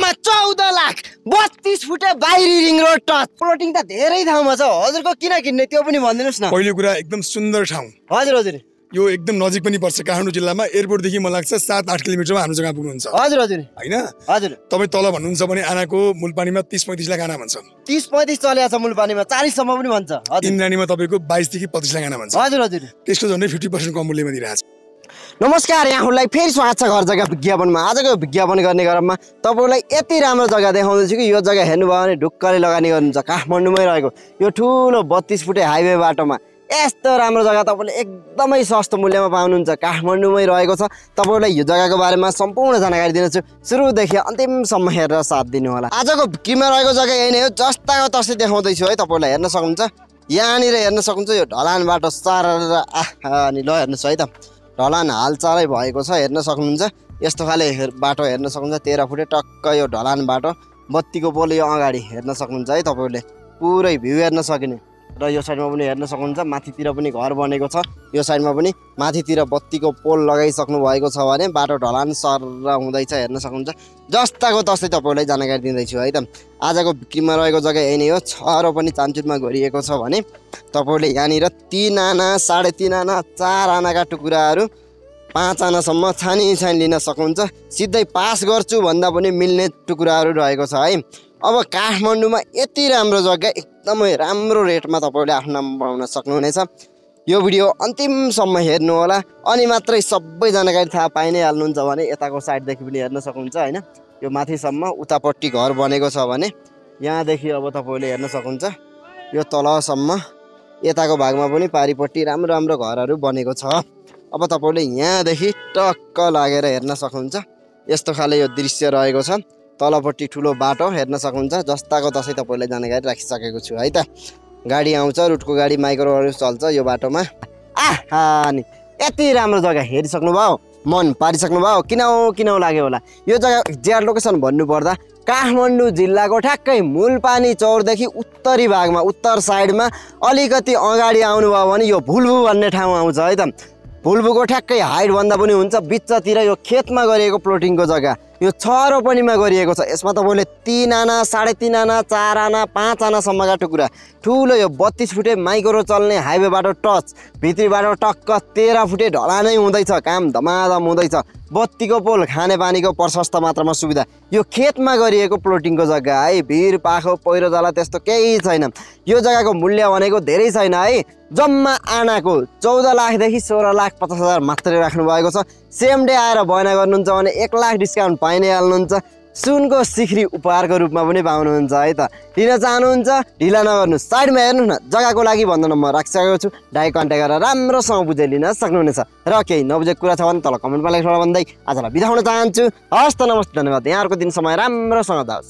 मुलपानीमा 14 लाख 32 फुटे बाहिरी ring road touch. Plotting त धेरै ठाउँमा छ, हजुरको किन किन्ने त्यो पनि भनिदिनुस् न। पहिलो कुरा एकदम सुन्दर ठाउँ। हजुर हजुर यो एकदम नजिक पनि पर्छ काठमाडौँ जिल्लामा। एयरपोर्टदेखि मलाई लाग्छ 7-8 किलोमिटरमा हाम्रो जग्गा पुग्नुहुन्छ। हजुर हजुर हैन हजुर। तपाईँ तल भन्नुहुन्छ भने आनाको मुलपानीमा 30-35 लाख आना भन्छ। 30-35 चलेको छ मुलपानीमा, 40 सम्म पनि भन्छ। हजुर। इन्द्राणीमा तपाईँको 22 देखि 25 लाख आना भन्छ। हजुर हजुर। त्यसको झन्डै 50% कम मूल्यमा दिइरहेको छ। नमस्कार, यहाँहरूलाई फेरि स्वागत छ घर जग्गा विज्ञापनमा। आजको विज्ञापन गर्ने क्रममा तपाईँलाई यति राम्रो जग्गा देखाउँदैछु कि यो जग्गा हेर्नुभयो भने ढुक्कले लगानी गर्नुहुन्छ। काठमाडौँमै रहेको यो ठुलो 32 फुटे हाइवे बाटोमा यस्तो राम्रो जग्गा तपाईँले एकदमै सस्तो मूल्यमा पाउनुहुन्छ। काठमाडौँमै रहेको छ। तपाईँलाई यो जग्गाको बारेमा सम्पूर्ण जानकारी दिनेछु। सुरुदेखि अन्तिमसम्म हेरेर साथ दिनु होला। आजको बिक्रीमा रहेको जग्गा यही नै हो, जस्ताको तस्तै देखाउँदैछु है। तपाईँलाई हेर्न सक्नुहुन्छ, यहाँनिर हेर्न सक्नुहुन्छ यो ढलान बाटो सारा अनि ल हेर्नुहोस् है त, ढलान हालचालै भएको छ, हेर्न सक्नुहुन्छ। यस्तो खाले बाटो हेर्न सक्नुहुन्छ, 13 फुटे टक्क यो ढलान बाटो। बत्तीको पोल यो अगाडि हेर्न सक्नुहुन्छ है, तपाईँले पुरै भ्यू हेर्न सकिने। र यो साइडमा पनि हेर्न सक्नुहुन्छ, माथितिर पनि घर बनेको छ। यो साइडमा पनि माथितिर बत्तीको पोल लगाइसक्नु भएको छ भने बाटो ढलान सर हुँदैछ, हेर्न सक्नुहुन्छ। जस्ताको तस्तै तपाईँलाई जानकारी दिँदैछु है त। आजको बिक्रीमा रहेको जग्गा यही नै हो। छरो पनि चान्चुरमा गरिएको छ भने तपाईँले यहाँनिर 3 आना, 3.5 आना, 4 आनाका टुक्राहरू 5 आनासम्म छानी लिन सक्नुहुन्छ। सिधै पास गर्छु भन्दा पनि मिल्ने टुक्राहरू रहेको छ है। अब काठमाडौँमा यति राम्रो जग्गा एकदमै राम्रो रेटमा तपाईँले आफ्नो नाम बनाउन सक्नुहुनेछ। यो भिडियो अन्तिमसम्म हेर्नु होला, अनि मात्रै सबै जानकारी थाहा पाइ नै हाल्नुहुन्छ भने यताको साइडदेखि पनि हेर्न सक्नुहुन्छ हैन। यो माथिसम्म उतापट्टि घर बनेको छ भने यहाँदेखि अब तपाईँले हेर्न सक्नुहुन्छ। यो तलसम्म यताको भागमा पनि पारिपट्टि राम्रो राम्रो घरहरू बनेको छ। अब तपाईँले यहाँदेखि टक्क लागेर हेर्न सक्नुहुन्छ। यस्तो खाले यो दृश्य रहेको छ। तलपट्टि ठुलो बाटो हेर्न सक्नुहुन्छ। जस्ताको तसै तपाईँलाई जानकारी राखिसकेको छु है त। गाडी आउँछ, रुटको गाडी, माइक्रोहरू चल्छ यो बाटोमा। नि यति राम्रो जग्गा हेरिसक्नु भयो, मन पारिसक्नु भयो, किन लाग्यो होला। यो जग्गा एक्ज्याक्ट लोकेसन भन्नुपर्दा काठमाडौँ जिल्लाको ठ्याक्कै मुलपानी चौरदेखि उत्तरी भागमा, उत्तर साइडमा अलिकति अगाडि आउनुभयो भने यो भुल्बु भन्ने ठाउँ आउँछ है त। भुल्बुको ठ्याक्कै हाइट भन्दा पनि हुन्छ। बिचतिर यो खेतमा गरिएको प्लटिङको जग्गा, यो 6 रोपनीमा गरिएको छ। यसमा तपाईँले 3 आना, 3.5 आना, 4 आना, 5 आनासम्मका टुक्रा ठुलो यो 32 फुटे माइक्रो चल्ने हाइवे बाटो टच, भित्री बाटो टक्क 13 फुटे ढलानै हुँदैछ, काम धमाधम हुँदैछ। बत्तीको पोल, खानेपानीको प्रशस्त मात्रामा सुविधा। यो खेतमा गरिएको प्लटिङको जग्गा है। भिर पाखो पहिरो जाला त्यस्तो केही छैन। यो जग्गाको मूल्य भनेको धेरै छैन है। जम्मा आनाको 14 लाखदेखि 16 लाख 50 हजार मात्रै राख्नु भएको छ। सेम डे आएर भएन गर्नुहुन्छ भने 1 लाख डिस्काउन्ट पाइ नै हाल्नुहुन्छ। सुनको सिख्री उपहारको रूपमा पनि पाउनुहुन्छ है त। लिन चाहनुहुन्छ ढिला नगर्नुहोस्, साइडमा हेर्नुहोस् न, जग्गाको लागि भन्दा नम्बर राखिसकेको छु। डाइरेक्ट कन्ट्याक्ट गरेर राम्रोसँग बुझाइ लिन सक्नुहुनेछ। र केही नबुझेको कुरा छ भने तल कमेन्टमा लेखेर भन्दै आजलाई बिदा हुन चाहन्छु। हस्त नमस्ते, धन्यवाद। यहाँहरूको दिन समय राम्रोसँग जाओस्।